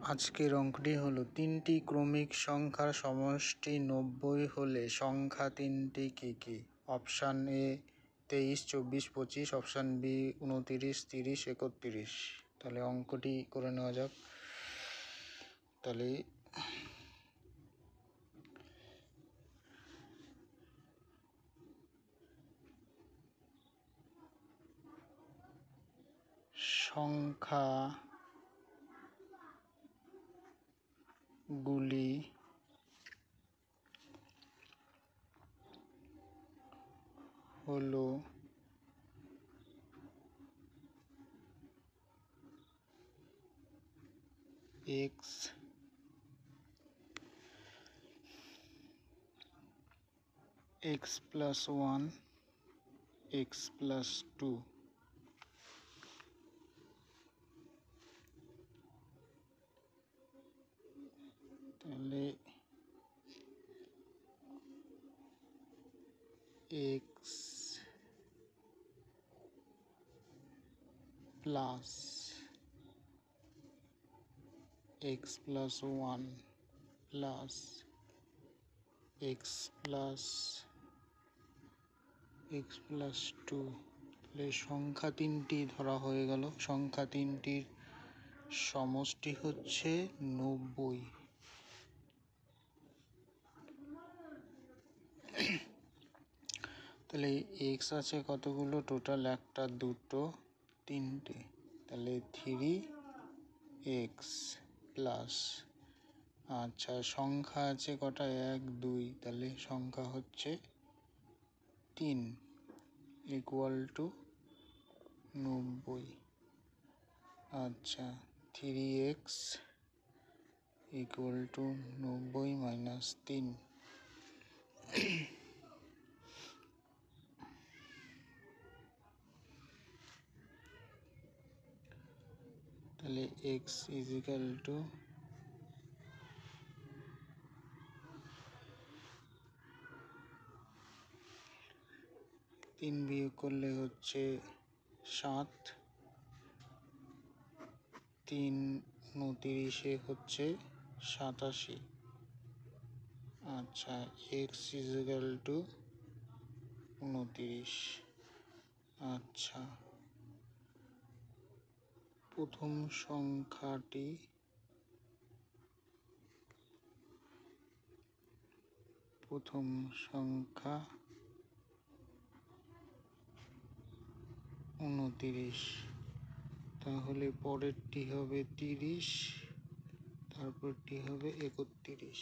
আজকের অঙ্কটি হলো 3টি ক্রমিক সংখ্যার সমষ্টি 90 হলে সংখ্যা 3টি কী কী? Option A 23, 24, 25, option B 29, 30, 31। তাহলে অঙ্কটি করে নেওয়া যাক। তাহলে সংখ্যাগুলি হলো x, x plus 1, x plus 2। তাহলে x plus x plus 1 plus x plus 2। তাহলে সংখ্যা 3টি ধরা হয়ে গেল। সংখ্যা 3টির সমষ্টি হচ্ছে 90। তাহলে এক্স আছে কতগুলো? টোটাল 1, 2, 3টে। তাহলে 3x প্লাস, আচ্ছা সংখ্যা আছে কটা? 1, 2। তাহলে সংখ্যা হচ্ছে 3 ইকুয়াল টু 90। আচ্ছা 3x ইকুয়াল টু 90 মাইনাস 3। তাহলে x ইজিক্যাল টু 3 বিয়োগ করলে হচ্ছে 7, 3 29 হচ্ছে 87। আচ্ছা x ইজিক্যাল টু 29। আচ্ছা প্রথম সংখ্যা 29, তাহলে পরেরটি হবে 30, তারপরটি হবে 31।